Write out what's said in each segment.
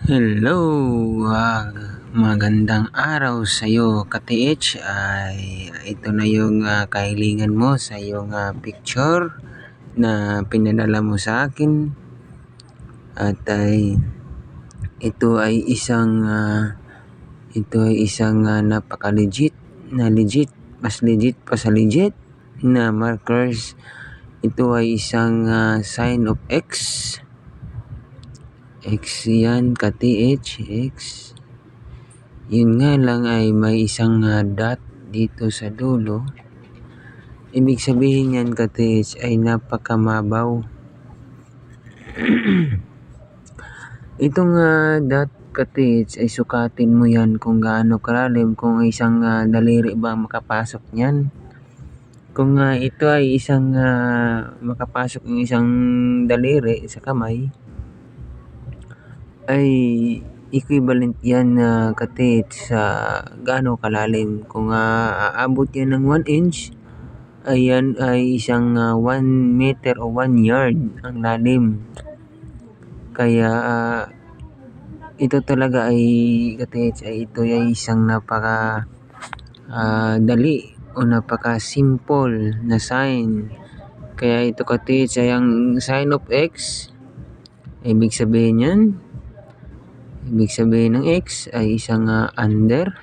Hello, magandang araw sa iyo, ka-TH. Ito na yung kahilingan mo sa iyong picture na pinadala mo sa akin. At ito ay isang napaka-legit na legit, mas legit pa sa legit na markers. Ito ay isang sign of X. X yan, ka-TH, X. Yun nga lang ay may isang dot dito sa dulo. Ibig sabihin yan, ka-TH, ay napakamabaw. Itong dot, ka-TH, ay sukatin mo yan kung gaano kalalim, kung isang daliri ba makapasok niyan. Kung ito ay isang makapasok ng isang daliri sa kamay, ay equivalent yan na ka-TH sa gaano kalalim. Kung aabot yan ng 1 inch, ayan ay isang 1 meter o 1 yard ang lalim. Kaya ito talaga ay ka-TH, ay ito ay isang napaka dali o napaka simple na sign. Kaya ito, ka-TH, ay ang sign of X. Ibig sabihin ng X ay isang under.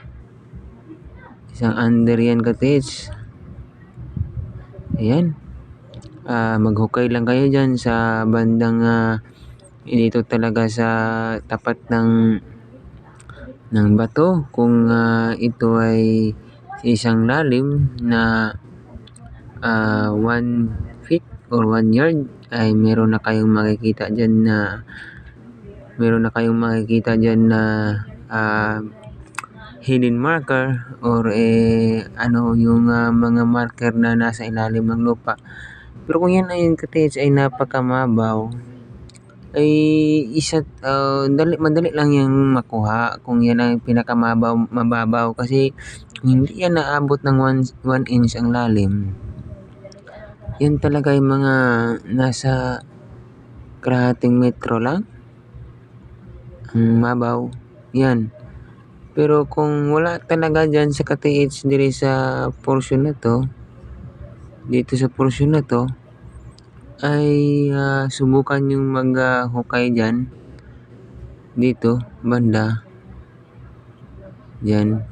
Isang under yan, ka-TH. Ayan. Maghukay lang kayo dyan sa bandang dito talaga sa tapat ng bato. Kung ito ay isang lalim na 1 feet or 1 yard, ay meron na kayong makikita dyan na hidden marker or yung mga marker na nasa ilalim ng lupa. Pero kung yan ay, ka-TH, ay napakamabaw, ay madali lang yung makuha kung yan ang pinakamababaw, kasi kung hindi yan naabot ng 1 inch ang lalim, yan talaga yung mga nasa kalahating metro lang ang mabaw yan. Pero kung wala talaga dyan sa ka-TH dito sa portion na to, ay subukan yung maghukay dyan dito banda dyan,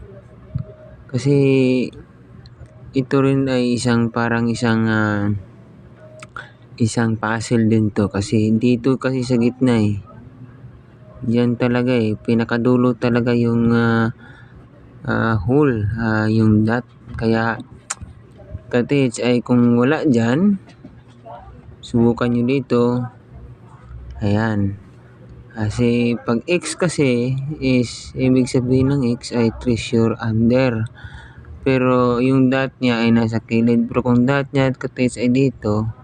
kasi ito rin ay isang puzzle din to, kasi dito kasi sa gitna yan talaga pinakadulo talaga yung hole, yung dot. Kaya, ka-TH, ay kung wala dyan, subukan nyo dito. Ayan. Kasi pag X kasi is, ibig sabihin ng X ay treasure under. Pero yung dot niya ay nasa kilid. Pero kung dot niya, ka-TH, ay dito,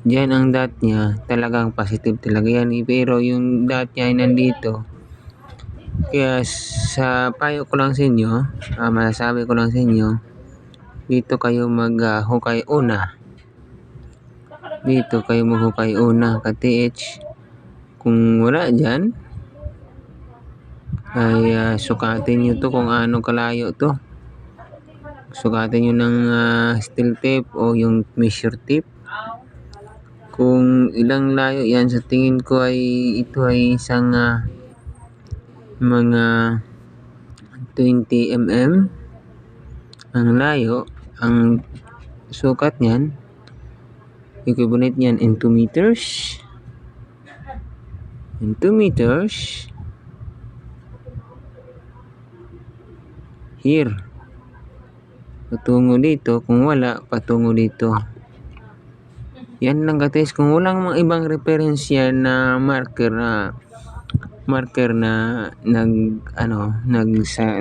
diyan ang dot niya, talagang positive talaga yan. Pero yung dot niya ay nandito. Kaya sa payo ko lang sa inyo, masasabi ko lang sa inyo, dito kayo maghukay una. Dito kayo maghukay una, ka-TH. Kung wala dyan, ay sukatin nyo to kung anong kalayo to. Sukatin nyo ng steel tape o yung measure tape. Kung ilang layo yan, sa tingin ko ay ito ay isang mga 20 mm ang layo. Ang sukat niyan, equivalent niyan in 2 meters. In 2 meters, here, patungo dito. Kung wala, patungo dito. Yan lang, ka-TH. Kung walang mga ibang reference yan na marker na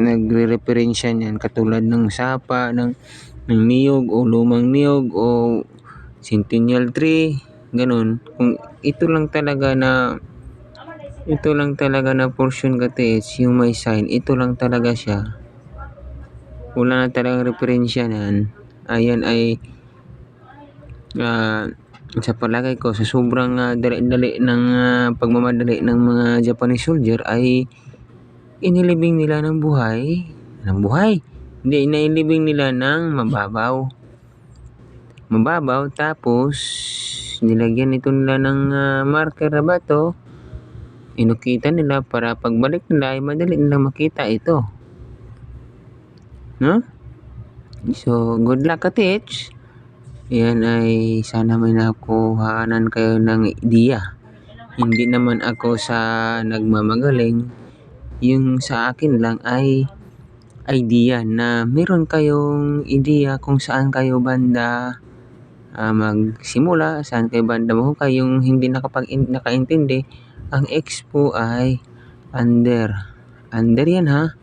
nagre-referensya niyan, katulad ng sapa ng niyog o lumang niyog o centennial tree, ganun. Kung ito lang talaga na portion, ka-TH, yung may sign, ito lang talaga siya, wala na talagang referensya nan. Ayan ay Sa palagay ko sa sobrang dali-dali ng pagmamadali ng mga Japanese soldier ay inilibing nila ng buhay, hindi nailibing nila ng mababaw. Tapos nilagyan ito nila ng marker na bato, inukita nila para pagbalik nila ay madali nilang makita ito. No? So, good luck ka-teach. Yan ay sana may nakuhanan kayo ng ideya. Hindi naman ako sa nagmamagaling. Yung sa akin lang ay idea na meron kayong ideya kung saan kayo banda magsimula, saan kayo banda mahukay. Yung hindi nakaintindi, ang expo ay under yan ha.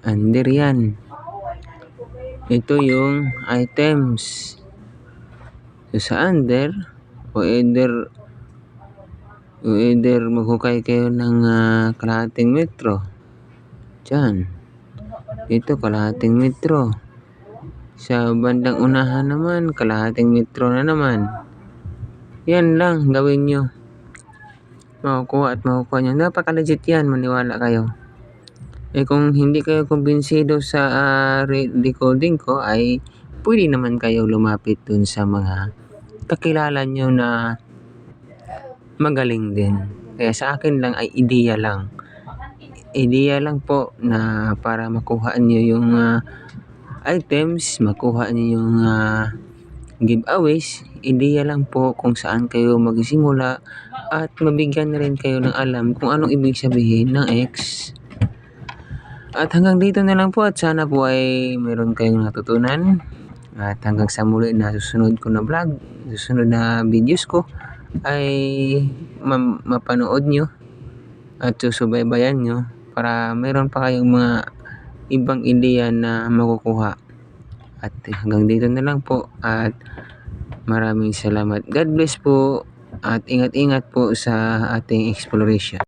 Under yan. Ito yung items. So, sa under, o either maghukay kayo ng kalahating metro. Diyan. Ito, kalahating metro. Sa bandang unahan naman, kalahating metro na naman. Yan lang, gawin nyo. Makukuha nyo. Napaka-legit yan, maniwala kayo. Kung hindi kayo kumbinsido sa recording ko, ay pwede naman kayo lumapit dun sa mga kakilala nyo na magaling din. Kaya sa akin lang ay ideya lang. Ideya lang po na para makuha nyo yung items, makuha nyo yung giveaways. Ideya lang po kung saan kayo magsimula at mabigyan na rin kayo ng alam kung anong ibig sabihin ng X. At hanggang dito na lang po at sana po ay meron kayong natutunan. At hanggang sa muli na susunod ko na vlog, susunod na videos ko ay mapanood nyo at susubaybayan nyo para meron pa kayong mga ibang ideya na makukuha. At hanggang dito na lang po at maraming salamat. God bless po at ingat-ingat po sa ating exploration.